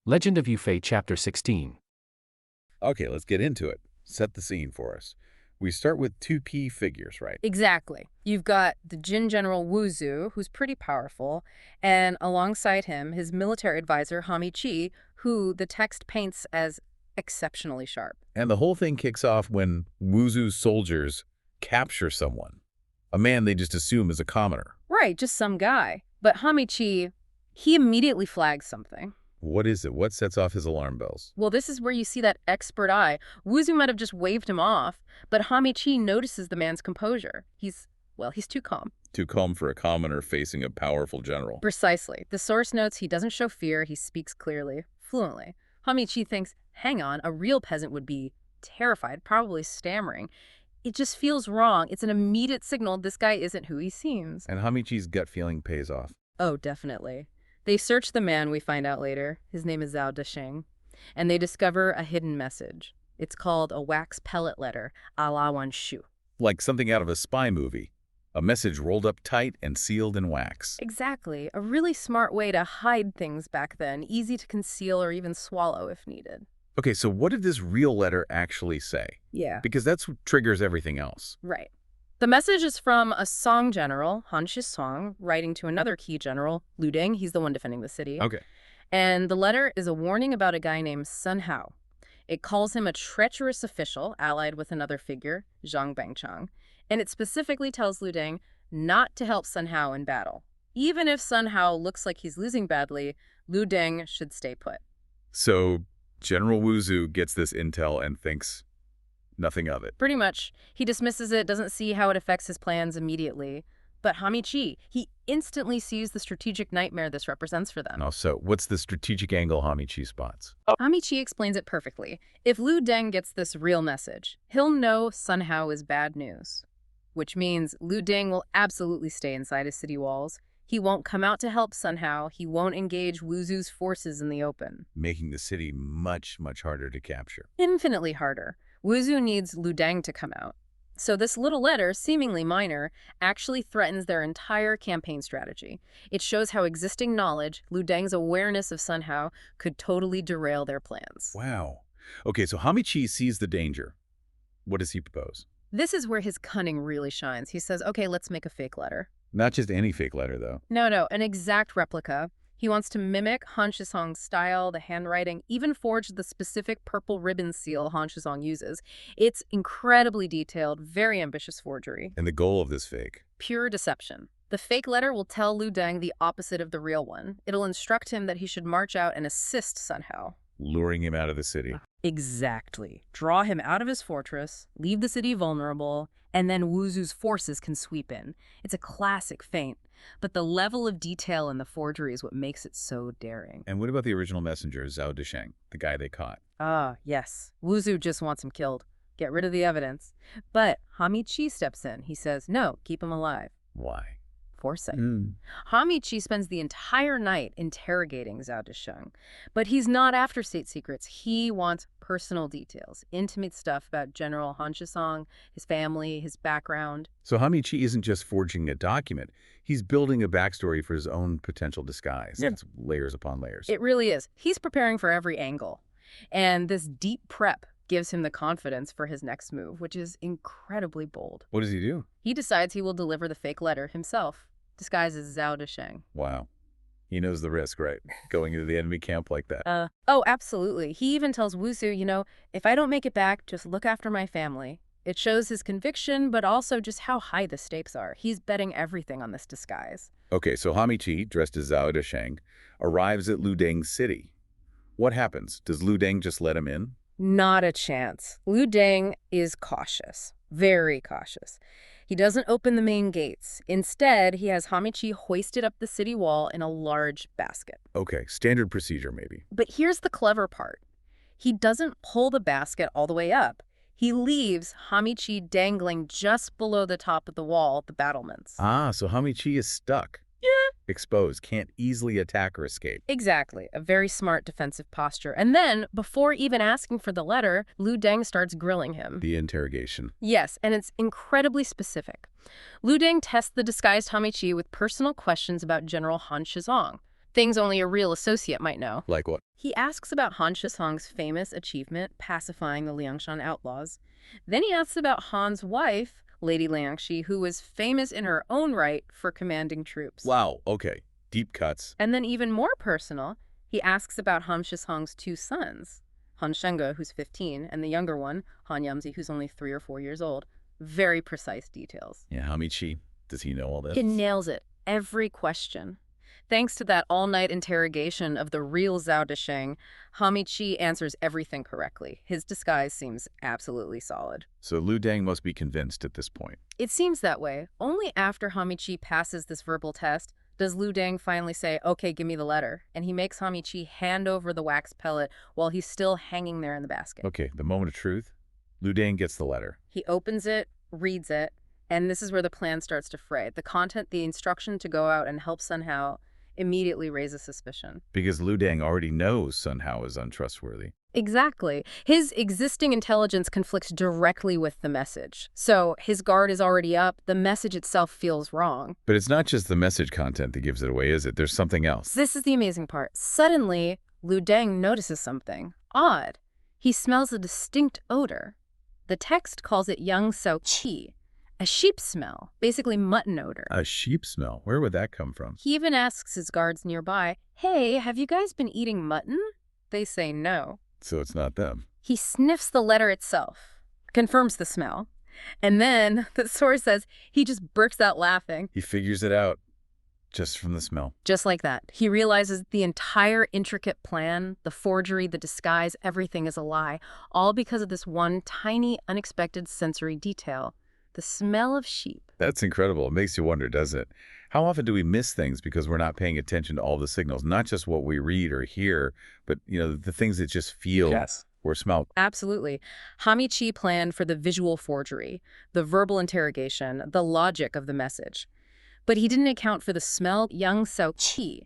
Legend of Yufei Chapter 16. Okay, let's get into it. Set the scene for us. We start with two key figures, right? Exactly. You've got the Jin General Wu Zu, who's pretty powerful, and alongside him, his military advisor, Hami Chi, who the text paints as exceptionally sharp. And the whole thing kicks off when Wuzu's soldiers capture someone, a man they just assume is a commoner. Right, just some guy. But Hami Chi, he immediately flags something. What is it? What sets off his alarm bells? Well, this is where you see that expert eye. Wu Zu might have just waved him off, but Hami Chi notices the man's composure. He's too calm. Too calm for a commoner facing a powerful general. Precisely. The source notes he doesn't show fear, he speaks clearly, fluently. Hami Chi thinks, hang on, a real peasant would be terrified, probably stammering. It just feels wrong. It's an immediate signal this guy isn't who he seems. And Hamichi's gut feeling pays off. Oh, definitely. They search the man, we find out later. His name is Zhao Desheng. And they discover a hidden message. It's called a wax pellet letter, a la Wan Shu. Like something out of a spy movie. A message rolled up tight and sealed in wax. Exactly. A really smart way to hide things back then, easy to conceal or even swallow if needed. Okay, so what did this real letter actually say? Yeah. Because that's what triggers everything else. Right. The message is from a Song general, Han Song, writing to another key general, Lu Deng. He's the one defending the city. Okay. And the letter is a warning about a guy named Sun Hao. It calls him a treacherous official allied with another figure, Zhang Bangchang. And it specifically tells Lu Deng not to help Sun Hao in battle. Even if Sun Hao looks like he's losing badly, Lu Deng should stay put. So General Wuzu gets this intel and thinks nothing of it. Pretty much. He dismisses it, doesn't see how it affects his plans immediately. But Hami Chi, he instantly sees the strategic nightmare this represents for them. Oh, so what's the strategic angle Hamichi spots? Hami Chi explains it perfectly. If Lu Deng gets this real message, he'll know Sun Hao is bad news. Which means Lu Deng will absolutely stay inside his city walls. He won't come out to help Sun Hao. He won't engage Wuzu's forces in the open. Making the city much, much harder to capture. Infinitely harder. Wuzu needs Lu Deng to come out. So this little letter, seemingly minor, actually threatens their entire campaign strategy. It shows how existing knowledge, Lu Deng's awareness of Sun Hao, could totally derail their plans. Wow. Okay, so Hamichi sees the danger. What does he propose? This is where his cunning really shines. He says, okay, let's make a fake letter. Not just any fake letter, though. No, an exact replica. He wants to mimic Han Shisong's style, the handwriting, even forge the specific purple ribbon seal Han Shisong uses. It's incredibly detailed, very ambitious forgery. And the goal of this fake? Pure deception. The fake letter will tell Lu Deng the opposite of the real one. It'll instruct him that he should march out and assist Sun Hao. Luring him out of the city. Exactly. Draw him out of his fortress, leave the city vulnerable, and then Wuzu's forces can sweep in. It's a classic feint, but the level of detail in the forgery is what makes it so daring. And what about the original messenger, Zhao Desheng, the guy they caught? Ah, yes. Wuzu just wants him killed. Get rid of the evidence. But Hami Chi steps in. He says, no, keep him alive. Why? Foresight. Hami Chi spends the entire night interrogating Zhao Desheng, but he's not after state secrets. He wants personal details, intimate stuff about General Han Shisong, his family, his background. So Hamichi isn't just forging a document. He's building a backstory for his own potential disguise. Yeah. It's layers upon layers. It really is. He's preparing for every angle. And this deep prep gives him the confidence for his next move, which is incredibly bold. What does he do? He decides he will deliver the fake letter himself, disguised as Zhao Desheng. Wow. He knows the risk, right? Going into the enemy camp like that. Oh, absolutely. He even tells Wuzu, if I don't make it back, just look after my family. It shows his conviction, but also just how high the stakes are. He's betting everything on this disguise. Okay, so Hamichi, dressed as Zhao Desheng, arrives at Lu Deng's city. What happens? Does Lu Deng just let him in? Not a chance. Lu Deng is cautious, very cautious. He doesn't open the main gates. Instead, he has Hami Chi hoisted up the city wall in a large basket. Okay, standard procedure maybe. But here's the clever part. He doesn't pull the basket all the way up. He leaves Hami Chi dangling just below the top of the wall at the battlements. Ah, so Hamichi is stuck. Yeah. Exposed, can't easily attack or escape. Exactly. A very smart defensive posture. And then, before even asking for the letter, Lu Deng starts grilling him. The interrogation. Yes, and it's incredibly specific. Lu Deng tests the disguised Hami Chi with personal questions about General Han Shisong. Things only a real associate might know. Like what? He asks about Han Shishang's famous achievement, pacifying the Liangshan outlaws. Then he asks about Han's wife, Lady Liangxi, who was famous in her own right for commanding troops. Wow, okay. Deep cuts. And then even more personal, he asks about Han Shishang's two sons, Han Shenge, who's 15, and the younger one, Han Yamzi, who's only 3 or 4 years old. Very precise details. Yeah, Hamichi, does he know all this? He nails it. Every question. Thanks to that all-night interrogation of the real Zhao Desheng, Hamichi answers everything correctly. His disguise seems absolutely solid. So Lu Deng must be convinced at this point. It seems that way. Only after Hamichi passes this verbal test does Lu Deng finally say, okay, give me the letter. And he makes Hamichi hand over the wax pellet while he's still hanging there in the basket. Okay, the moment of truth. Lu Deng gets the letter. He opens it, reads it, and this is where the plan starts to fray. The content, the instruction to go out and help Sun Hao, immediately raises suspicion. Because Lu Deng already knows Sun Hao is untrustworthy. Exactly. His existing intelligence conflicts directly with the message. So his guard is already up. The message itself feels wrong. But it's not just the message content that gives it away, is it? There's something else. This is the amazing part. Suddenly, Lu Deng notices something odd. He smells a distinct odor. The text calls it Yang Sao Qi, a sheep smell, basically mutton odor. A sheep smell? Where would that come from? He even asks his guards nearby, hey, have you guys been eating mutton? They say no. So it's not them. He sniffs the letter itself, confirms the smell, and then, the source says, he just bursts out laughing. He figures it out just from the smell. Just like that. He realizes the entire intricate plan, the forgery, the disguise, everything is a lie, all because of this one tiny, unexpected sensory detail. The smell of sheep. That's incredible. It makes you wonder, doesn't it? How often do we miss things because we're not paying attention to all the signals? Not just what we read or hear, but, the things that just feel or smell. Absolutely. Hamichi planned for the visual forgery, the verbal interrogation, the logic of the message. But he didn't account for the smell, Yang Sao Qi,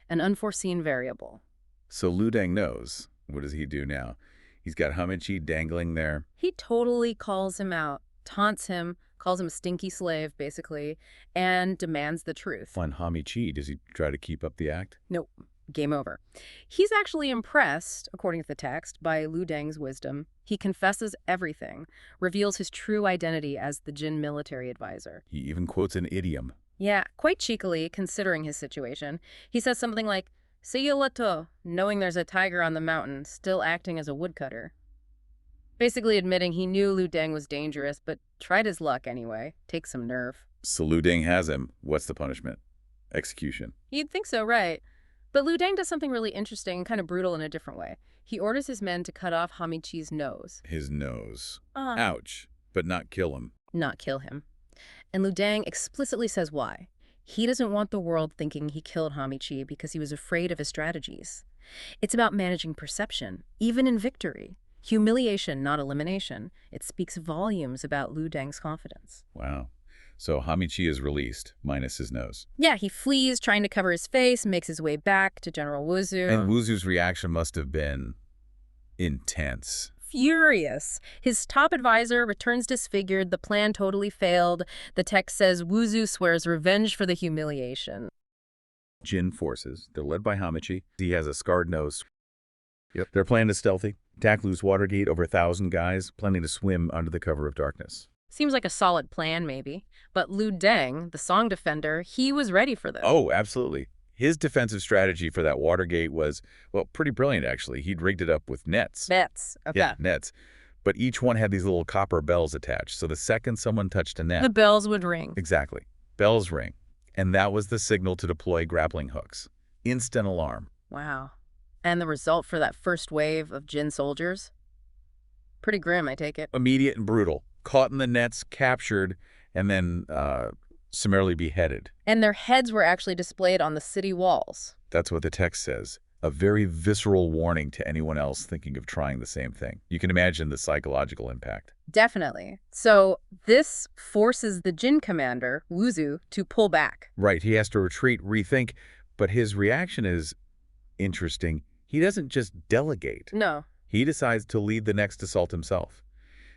an unforeseen variable. So Lu Deng knows. What does he do now? He's got Hamichi dangling there. He totally calls him out, taunts him, calls him a stinky slave, basically, and demands the truth. On Hamichi, does he try to keep up the act? Nope. Game over. He's actually impressed, according to the text, by Lu Deng's wisdom. He confesses everything, reveals his true identity as the Jin military advisor. He even quotes an idiom. Yeah, quite cheekily, considering his situation. He says something like, "See you later," knowing there's a tiger on the mountain, still acting as a woodcutter. Basically admitting he knew Lu Deng was dangerous, but tried his luck anyway. Take some nerve. So Lu Deng has him. What's the punishment? Execution. You'd think so, right? But Lu Deng does something really interesting and kind of brutal in a different way. He orders his men to cut off Hamichi's nose. His nose. Ouch. But not kill him. Not kill him. And Lu Deng explicitly says why. He doesn't want the world thinking he killed Hamichi because he was afraid of his strategies. It's about managing perception, even in victory. Humiliation, not elimination. It speaks volumes about Lu Deng's confidence. Wow. So Hamichi is released, minus his nose. Yeah, he flees, trying to cover his face, makes his way back to General Wuzu. And Wuzu's reaction must have been intense. Furious. His top advisor returns disfigured. The plan totally failed. The text says Wuzu swears revenge for the humiliation. Jin forces. They're led by Hamichi. He has a scarred nose. Yep. Their plan is stealthy. Attack Lu's Watergate, over 1,000 guys, planning to swim under the cover of darkness. Seems like a solid plan, maybe. But Lu Deng, the Song defender, he was ready for this. Oh, absolutely. His defensive strategy for that Watergate was, well, pretty brilliant, actually. He'd rigged it up with nets. Nets. Okay. Yeah, nets. But each one had these little copper bells attached. So the second someone touched a net... the bells would ring. Exactly. Bells ring. And that was the signal to deploy grappling hooks. Instant alarm. Wow. And the result for that first wave of Jin soldiers? Pretty grim, I take it. Immediate and brutal. Caught in the nets, captured, and then summarily beheaded. And their heads were actually displayed on the city walls. That's what the text says. A very visceral warning to anyone else thinking of trying the same thing. You can imagine the psychological impact. Definitely. So this forces the Jin commander, Wuzu, to pull back. Right. He has to retreat, rethink. But his reaction is interesting. He doesn't just delegate. No. He decides to lead the next assault himself.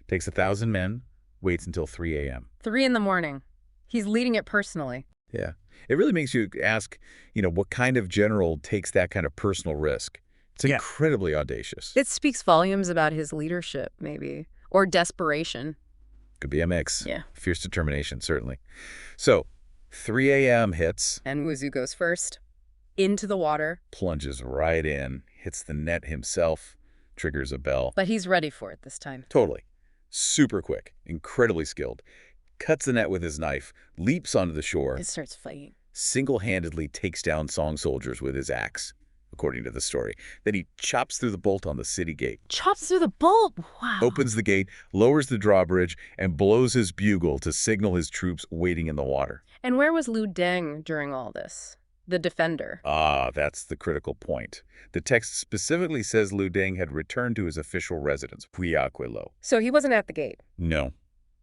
Takes 1,000 men, waits until 3 a.m. 3 in the morning. He's leading it personally. Yeah. It really makes you ask, what kind of general takes that kind of personal risk? It's Yeah. incredibly audacious. It speaks volumes about his leadership, maybe, or desperation. Could be a mix. Yeah. Fierce determination, certainly. So, 3 a.m. hits, And Wuzu goes first, into the water, plunges right in, hits the net himself, triggers a bell. but he's ready for it this time. Totally. Super quick, incredibly skilled. Cuts the net with his knife, leaps onto the shore, It starts fighting. single-handedly takes down Song soldiers with his axe, according to the story. Then he chops through the bolt on the city gate, Chops through the bolt. Wow. opens the gate, lowers the drawbridge, and blows his bugle to signal his troops waiting in the water. And where was Lu Deng during all this? The defender. Ah, that's the critical point. The text specifically says Lu Deng had returned to his official residence, Puyaquilo. So he wasn't at the gate. No.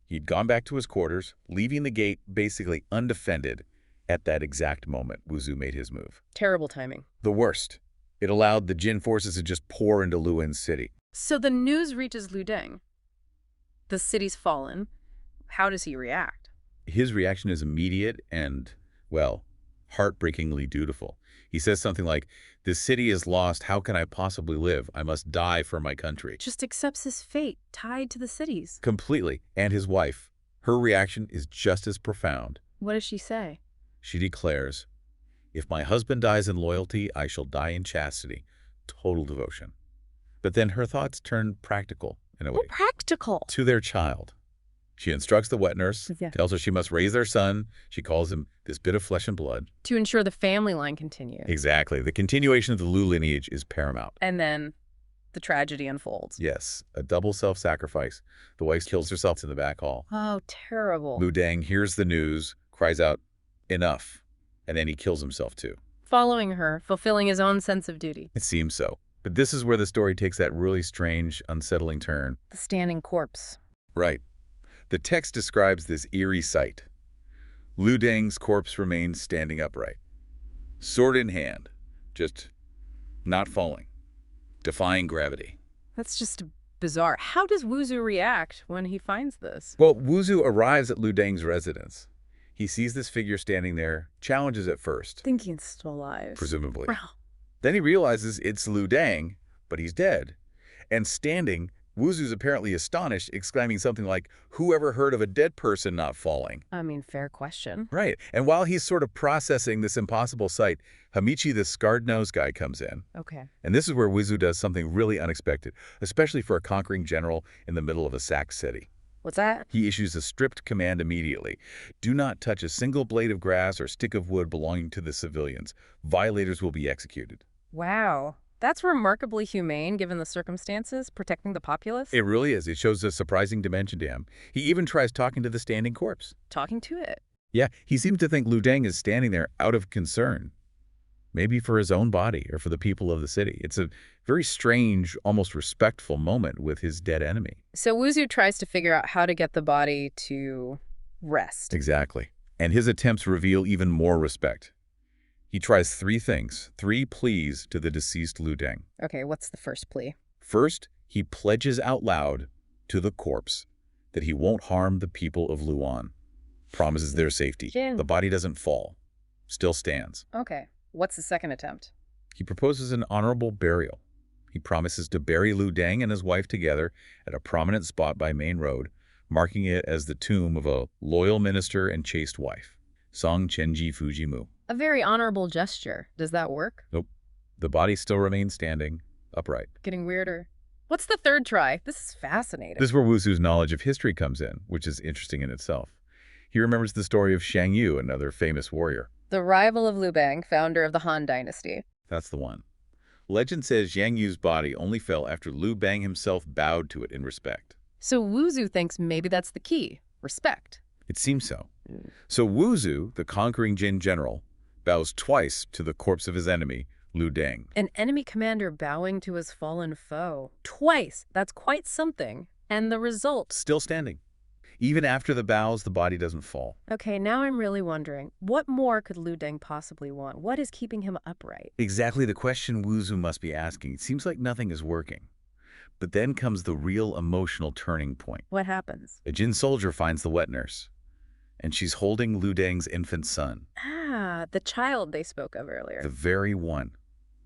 He'd gone back to his quarters, leaving the gate basically undefended. At that exact moment, Wuzu made his move. Terrible timing. The worst. It allowed the Jin forces to just pour into Luan's city. So the news reaches Lu Deng. The city's fallen. How does he react? His reaction is immediate and, well, heartbreakingly dutiful. He says something like, "This city is lost. How can I possibly live? I must die for my country." Just accepts his fate, tied to the cities. Completely. And his wife. Her reaction is just as profound. What does she say? She declares, "If my husband dies in loyalty, I shall die in chastity." Total devotion. But then her thoughts turn practical, in a way, Practical. to their child. She instructs the wet nurse, Yeah. tells her she must raise their son. She calls him this bit of flesh and blood. To ensure the family line continues. Exactly. The continuation of the Lu lineage is paramount. And then the tragedy unfolds. Yes, a double self-sacrifice. The wife kills herself in the back hall. Oh, terrible. Lu Deng hears the news, cries out, "Enough," and then he kills himself too. Following her, fulfilling his own sense of duty. It seems so. But this is where the story takes that really strange, unsettling turn. The standing corpse. Right. The text describes this eerie sight. Lu Deng's corpse remains standing upright, sword in hand, just not falling, defying gravity. That's just bizarre. How does Wuzu react when he finds this? Well, Wuzu arrives at Lu Deng's residence. He sees this figure standing there, challenges at first, Thinking it's still alive. presumably. Wow. Then he realizes it's Lu Deng, but he's dead. And standing, Wuzu's apparently astonished, exclaiming something like, "Who ever heard of a dead person not falling?" I mean, fair question. Right. And while he's sort of processing this impossible sight, Hamichi, the scarred-nosed guy, comes in. Okay. And this is where Wuzu does something really unexpected, especially for a conquering general in the middle of a sacked city. What's that? He issues a strict command immediately. Do not touch a single blade of grass or stick of wood belonging to the civilians. Violators will be executed. Wow. That's remarkably humane given the circumstances, protecting the populace. It really is. It shows a surprising dimension to him. He even tries talking to the standing corpse. Talking to it. Yeah, he seems to think Lu Deng is standing there out of concern. Maybe for his own body or for the people of the city. It's a very strange, almost respectful moment with his dead enemy. So Wuzu tries to figure out how to get the body to rest. Exactly. And his attempts reveal even more respect. He tries 3 things, 3 pleas to the deceased Lu Deng. Okay, what's the first plea? First, he pledges out loud to the corpse that he won't harm the people of Luan. Promises their safety. Yeah. The body doesn't fall. Still stands. Okay. What's the second attempt? He proposes an honorable burial. He promises to bury Lu Deng and his wife together at a prominent spot by Main Road, marking it as the tomb of a loyal minister and chaste wife, Song Chenji Fujimu. A very honorable gesture. Does that work? Nope. The body still remains standing, upright. Getting weirder. What's the third try? This is fascinating. This is where Wuzu's knowledge of history comes in, which is interesting in itself. He remembers the story of Shang Yu, another famous warrior. The rival of Lu Bang, founder of the Han Dynasty. That's the one. Legend says Yang Yu's body only fell after Lu Bang himself bowed to it in respect. So Wuzu thinks maybe that's the key. Respect. It seems so. So Wuzu, the conquering Jin general, bows twice to the corpse of his enemy, Lu Deng. An enemy commander bowing to his fallen foe. Twice. That's quite something. And the result. Still standing. Even after the bows, the body doesn't fall. Okay, now I'm really wondering, what more could Lu Deng possibly want? What is keeping him upright? Exactly the question Wuzu must be asking. It seems like nothing is working. But then comes the real emotional turning point. What happens? A Jin soldier finds the wet nurse. And she's holding Lu Dang's infant son, Ah, the child they spoke of earlier. the very one.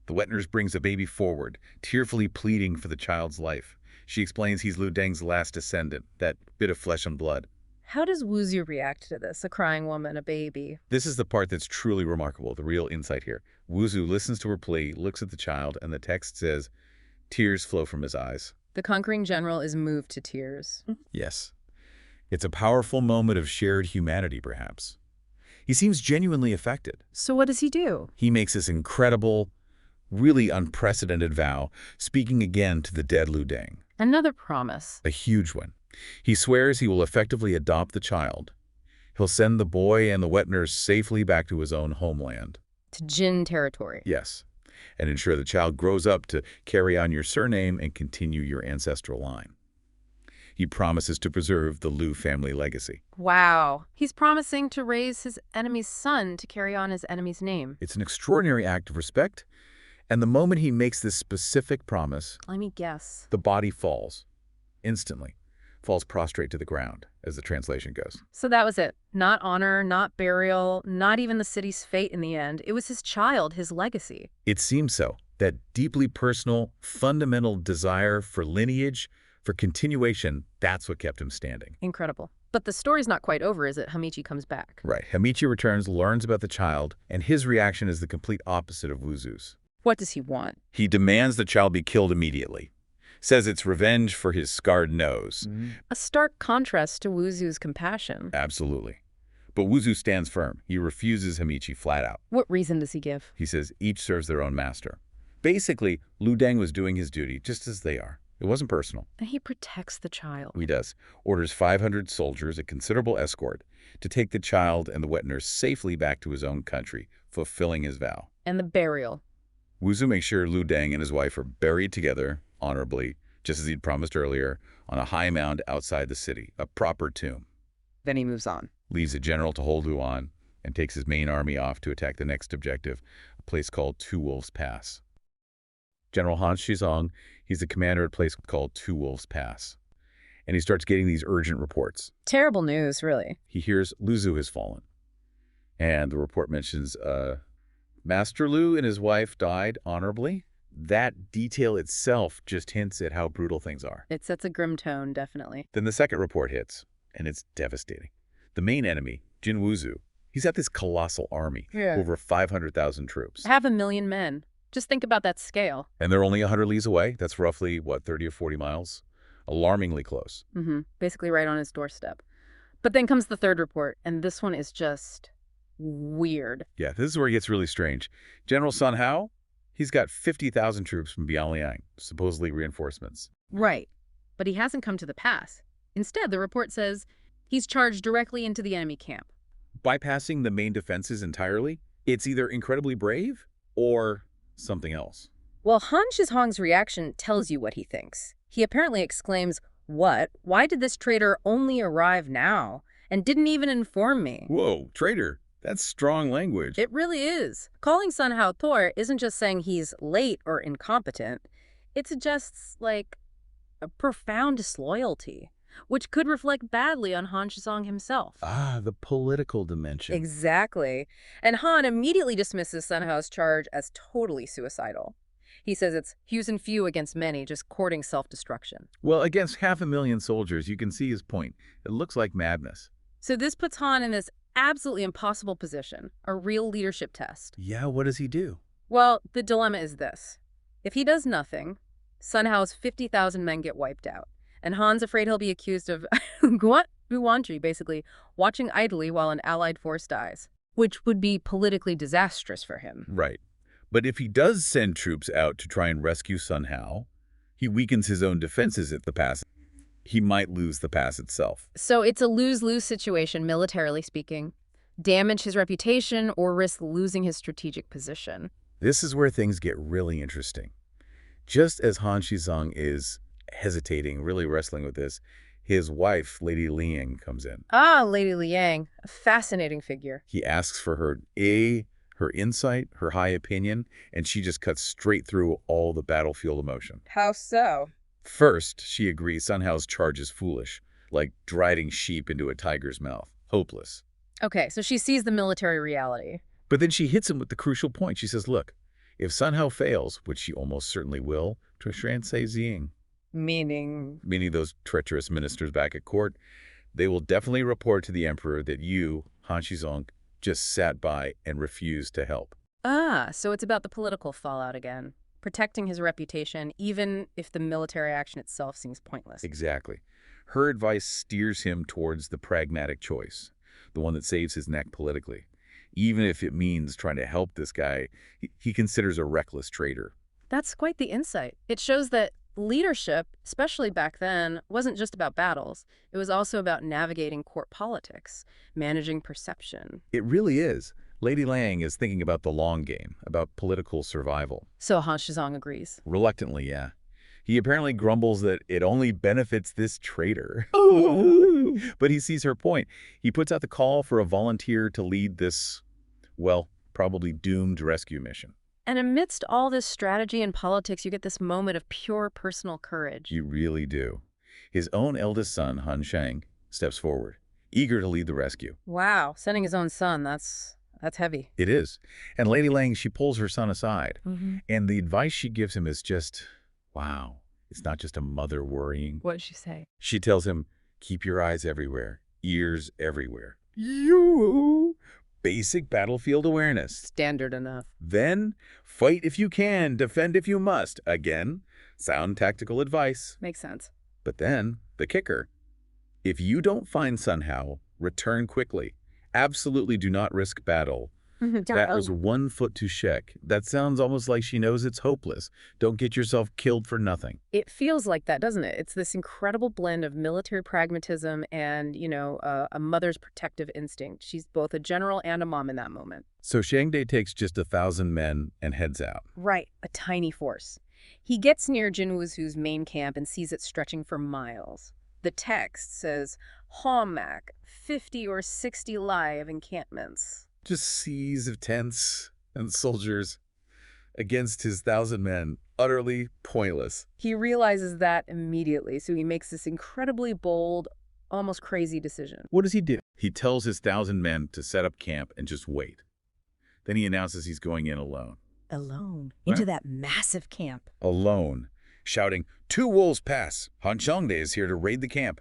The wet nurse brings the baby forward, tearfully pleading for the child's life. She explains he's Lu Dang's last descendant, that bit of flesh and blood. How does Wuzu react to this, a crying woman, a baby? This is the part that's truly remarkable, the real insight here. Wuzu listens to her plea, looks at the child, and the text says, tears flow from his eyes. The conquering general is moved to tears. Yes. It's a powerful moment of shared humanity, perhaps. He seems genuinely affected. So what does he do? He makes this incredible, really unprecedented vow, speaking again to the dead Lu Dang. Another promise. A huge one. He swears he will effectively adopt the child. He'll send the boy and the wet nurse safely back to his own homeland. To Jin territory. Yes, and ensure the child grows up to carry on your surname and continue your ancestral line. He promises to preserve the Lu family legacy. Wow. He's promising to raise his enemy's son to carry on his enemy's name. It's an extraordinary act of respect, and the moment he makes this specific promise, Let me guess. the body falls, instantly, falls prostrate to the ground, as the translation goes. So that was it. Not honor, not burial, not even the city's fate in the end. It was his child, his legacy. It seems so. That deeply personal, fundamental desire for lineage, for continuation, that's what kept him standing. Incredible. But the story's not quite over, is it? Hamichi comes back. Right. Hamichi returns, learns about the child, and his reaction is the complete opposite of Wuzu's. What does he want? He demands the child be killed immediately. Says it's revenge for his scarred nose. A stark contrast to Wuzu's compassion. Absolutely. But Wuzu stands firm. He refuses Hamichi flat out. What reason does he give? He says each serves their own master. Basically, Lu Dang was doing his duty just as they are. It wasn't personal. And he protects the child. He does. Orders 500 soldiers, a considerable escort, to take the child and the wet nurse safely back to his own country, fulfilling his vow. And the burial. Wuzu makes sure Lu Dang and his wife are buried together, honorably, just as he'd promised earlier, on a high mound outside the city, a proper tomb. Then he moves on. Leaves a general to hold Luan and takes his main army off to attack the next objective, a place called Two Wolves Pass. General Han Shizong, he's the commander at a place called Two Wolves Pass. And he starts getting these urgent reports. Terrible news, really. He hears Luzu has fallen. And the report mentions Master Lu and his wife died honorably. That detail itself just hints at how brutal things are. It sets a grim tone, definitely. Then the second report hits, and it's devastating. The main enemy, Jin Wuzu, he's got this colossal army, over 500,000 troops. 500,000 men. Just think about that scale. And they're only 100 leagues away. That's roughly, 30 or 40 miles? Alarmingly close. Basically right on his doorstep. But then comes the third report, and this one is just weird. Yeah, this is where it gets really strange. General Sun Hao, he's got 50,000 troops from Bianliang, supposedly reinforcements. Right. But he hasn't come to the pass. Instead, the report says he's charged directly into the enemy camp. Bypassing the main defenses entirely, it's either incredibly brave or something else. Well, Han Shizhong's reaction tells you what he thinks. He apparently exclaims, "What? Why did this traitor only arrive now? And didn't even inform me?" Whoa, traitor. That's strong language. It really is. Calling Sun Hao Thor isn't just saying he's late or incompetent. It suggests, like, a profound disloyalty, which could reflect badly on Han Shizong himself. Ah, the political dimension. Exactly. And Han immediately dismisses Sun Hao's charge as totally suicidal. He says it's few and few against many, just courting self-destruction. Well, against 500,000 soldiers, you can see his point. It looks like madness. So this puts Han in this absolutely impossible position, a real leadership test. Yeah, what does he do? Well, the dilemma is this. If he does nothing, Sun Hao's 50,000 men get wiped out. And Han's afraid he'll be accused of Guantry, basically, watching idly while an allied force dies, which would be politically disastrous for him. Right. But if he does send troops out to try and rescue Sun Hao, he weakens his own defenses at the pass. He might lose the pass itself. So it's a lose-lose situation, militarily speaking. Damage his reputation or risk losing his strategic position. This is where things get really interesting. Just as Han Shizong is hesitating, really wrestling with this, his wife, Lady Liang, comes in. Ah, Lady Liang, a fascinating figure. He asks for her insight, her high opinion, and she just cuts straight through all the battlefield emotion. How so? First, she agrees Sun Hao's charge is foolish, like driving sheep into a tiger's mouth. hopeless. Okay, so she sees the military reality. But then she hits him with the crucial point. She says, look, if Sun Hao fails, which she almost certainly will, Trishan Ziying, Meaning? meaning those treacherous ministers back at court, they will definitely report to the emperor that you, Han Shizong, just sat by and refused to help. Ah, so it's about the political fallout again. Protecting his reputation, even if the military action itself seems pointless. Exactly. Her advice steers him towards the pragmatic choice, the one that saves his neck politically. Even if it means trying to help this guy he considers a reckless traitor. That's quite the insight. It shows that leadership, especially back then, wasn't just about battles. It was also about navigating court politics, managing perception. It really is. Lady Lang is thinking about the long game, about political survival. So Han Shizong agrees. Reluctantly, yeah. He apparently grumbles that it only benefits this traitor. But he sees her point. He puts out the call for a volunteer to lead this, well, probably doomed rescue mission. And amidst all this strategy and politics, you get this moment of pure personal courage. You really do. His own eldest son, Han Shang, steps forward, eager to lead the rescue. Wow, sending his own son, that's heavy. It is. And Lady Lang, she pulls her son aside. And the advice she gives him is just, wow. It's not just a mother worrying. What did she say? She tells him, keep your eyes everywhere, ears everywhere. You! Basic battlefield awareness. Standard enough. Then, fight if you can, defend if you must. Again, sound tactical advice. Makes sense. But then, the kicker. If you don't find Sun Hao, return quickly. Absolutely do not risk battle. That was 1 foot to Shek. That sounds almost like she knows it's hopeless. Don't get yourself killed for nothing. It feels like that, doesn't it? It's this incredible blend of military pragmatism and, a mother's protective instinct. She's both a general and a mom in that moment. So Shangde takes just 1,000 men and heads out. Right, a tiny force. He gets near Jin Wuzu's main camp and sees it stretching for miles. The text says, Hallmark, 50 or 60 live encampments. Just seas of tents and soldiers against his 1,000 men, utterly pointless. He realizes that immediately, so he makes this incredibly bold, almost crazy decision. What does he do? He tells his 1,000 men to set up camp and just wait. Then he announces he's going in alone. Alone? Into that massive camp? Alone, shouting, 2 wolves pass. Han Shangde is here to raid the camp.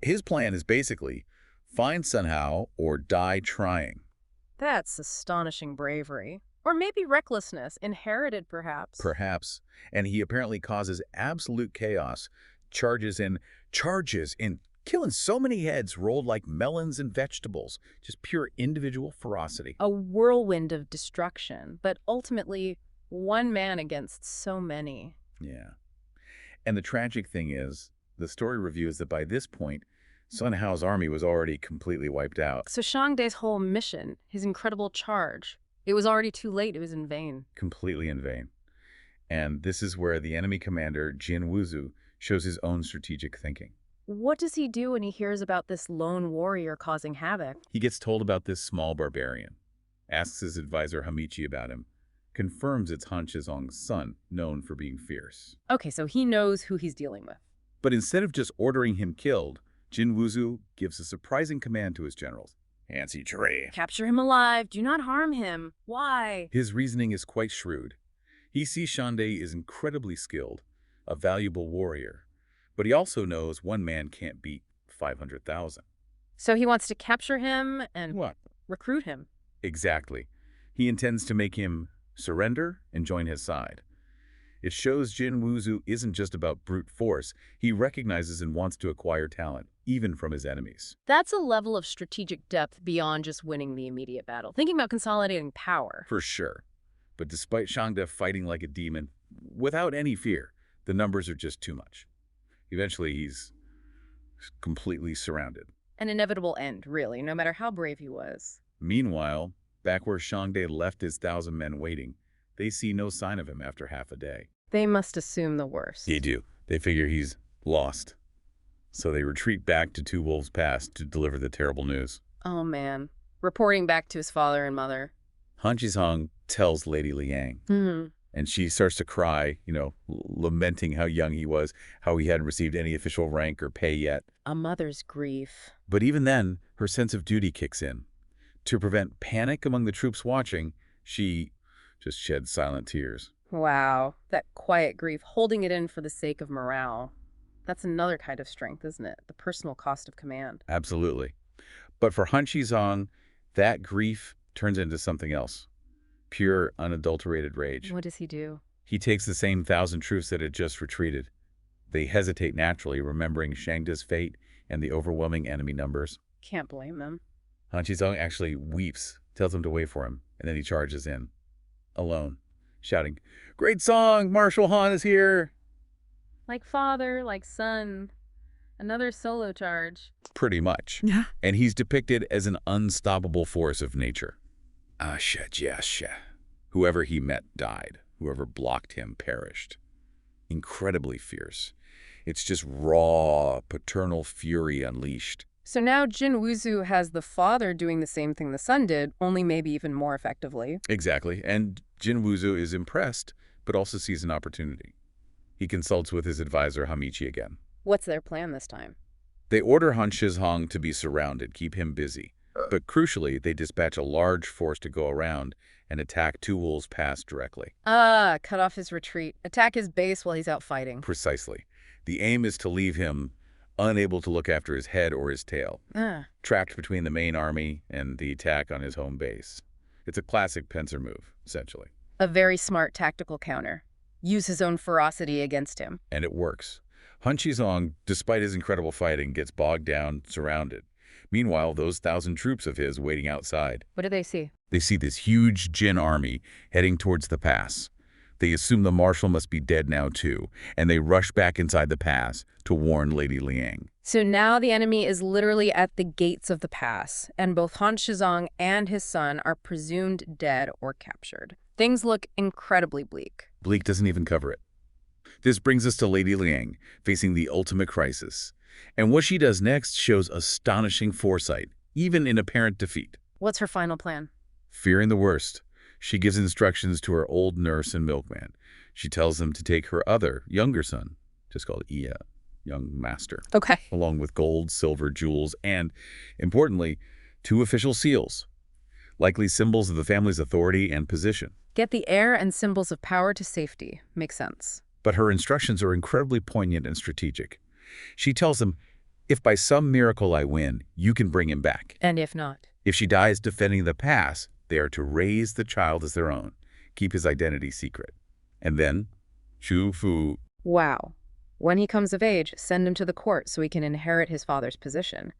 His plan is basically, find Sun Hao or die trying. That's astonishing bravery. Or maybe recklessness, inherited perhaps. Perhaps. And he apparently causes absolute chaos. Charges in, killing so many heads rolled like melons and vegetables. Just pure individual ferocity. A whirlwind of destruction, but ultimately one man against so many. Yeah. And the tragic thing is, the story reveals that by this point, Sun Hao's army was already completely wiped out. So Shangde's whole mission, his incredible charge, it was already too late. It was in vain. Completely in vain. And this is where the enemy commander, Jin Wuzu, shows his own strategic thinking. What does he do when he hears about this lone warrior causing havoc? He gets told about this small barbarian, asks his advisor Hamichi about him, confirms it's Han Shizong's son, known for being fierce. Okay, so he knows who he's dealing with. But instead of just ordering him killed, Jin Wuzu gives a surprising command to his generals. Hansi Chui. Capture him alive. Do not harm him. Why? His reasoning is quite shrewd. He sees Shangde is incredibly skilled, a valuable warrior. But he also knows one man can't beat 500,000. So he wants to capture him and recruit him. Exactly. He intends to make him surrender and join his side. It shows Jin Wuzu isn't just about brute force. He recognizes and wants to acquire talent, even from his enemies. That's a level of strategic depth beyond just winning the immediate battle. Thinking about consolidating power. For sure. But despite Shangde fighting like a demon, without any fear, the numbers are just too much. Eventually, he's completely surrounded. An inevitable end, really, no matter how brave he was. Meanwhile, back where Shangde left his 1,000 men waiting, they see no sign of him after half a day. They must assume the worst. They do. They figure he's lost. So they retreat back to 2 Wolves Pass to deliver the terrible news. Oh, man. Reporting back to his father and mother. Han Shizong tells Lady Liang. And she starts to cry, lamenting how young he was, how he hadn't received any official rank or pay yet. A mother's grief. But even then, her sense of duty kicks in. To prevent panic among the troops watching, she just sheds silent tears. Wow, that quiet grief, holding it in for the sake of morale. That's another kind of strength, isn't it? The personal cost of command. Absolutely. But for Han Shizong, that grief turns into something else. Pure, unadulterated rage. What does he do? He takes the same 1,000 troops that had just retreated. They hesitate naturally, remembering Shangda's fate and the overwhelming enemy numbers. Can't blame them. Han Shizong actually weeps, tells them to wait for him, and then he charges in, alone, shouting, "Great song! Marshal Han is here!" Like father, like son. Another solo charge. Pretty much. Yeah. And he's depicted as an unstoppable force of nature. Asha. Whoever he met died. Whoever blocked him perished. Incredibly fierce. It's just raw, paternal fury unleashed. So now Jin Wuzu has the father doing the same thing the son did, only maybe even more effectively. Exactly. And Jin Wuzu is impressed, but also sees an opportunity. He consults with his advisor, Hamichi, again. What's their plan this time? They order Han Shizong to be surrounded, keep him busy. But crucially, they dispatch a large force to go around and attack Tuwul's pass directly. Cut off his retreat. Attack his base while he's out fighting. Precisely. The aim is to leave him unable to look after his head or his tail, trapped between the main army and the attack on his home base. It's a classic pincer move, essentially. A very smart tactical counter. Use his own ferocity against him. And it works. Han Shizong, despite his incredible fighting, gets bogged down, surrounded. Meanwhile, those 1,000 troops of his waiting outside. What do they see? They see this huge Jin army heading towards the pass. They assume the marshal must be dead now too, and they rush back inside the pass to warn Lady Liang. So now the enemy is literally at the gates of the pass, and both Han Shizong and his son are presumed dead or captured. Things look incredibly bleak. Bleak doesn't even cover it. This brings us to Lady Liang, facing the ultimate crisis. And what she does next shows astonishing foresight, even in apparent defeat. What's her final plan? Fearing the worst, she gives instructions to her old nurse and milkman. She tells them to take her other, younger son, just called Iya, young master, Okay. along with gold, silver, jewels, and, importantly, 2 official seals, likely symbols of the family's authority and position. Get the heir and symbols of power to safety. Makes sense. But her instructions are incredibly poignant and strategic. She tells them, if by some miracle I win, you can bring him back. And if not? If she dies defending the pass, they are to raise the child as their own, keep his identity secret. And then, Chu Fu. Wow. When he comes of age, send him to the court so he can inherit his father's position.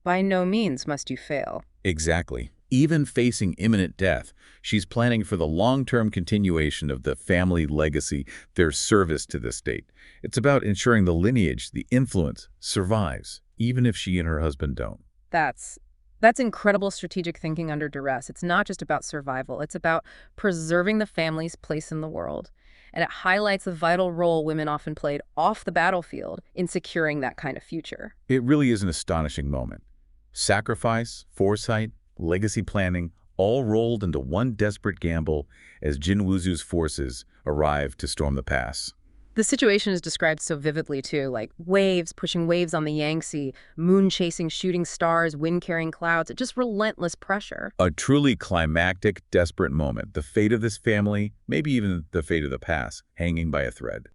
By no means must you fail. Exactly. Even facing imminent death, she's planning for the long-term continuation of the family legacy, their service to the state. It's about ensuring the lineage, the influence, survives, even if she and her husband don't. That's incredible strategic thinking under duress. It's not just about survival. It's about preserving the family's place in the world. And it highlights the vital role women often played off the battlefield in securing that kind of future. It really is an astonishing moment. Sacrifice, foresight, legacy planning, all rolled into one desperate gamble as Jin Wuzu's forces arrive to storm the pass. The situation is described so vividly, too, like waves pushing waves on the Yangtze, moon chasing shooting stars, wind carrying clouds, just relentless pressure. A truly climactic, desperate moment. The fate of this family, maybe even the fate of the pass, hanging by a thread.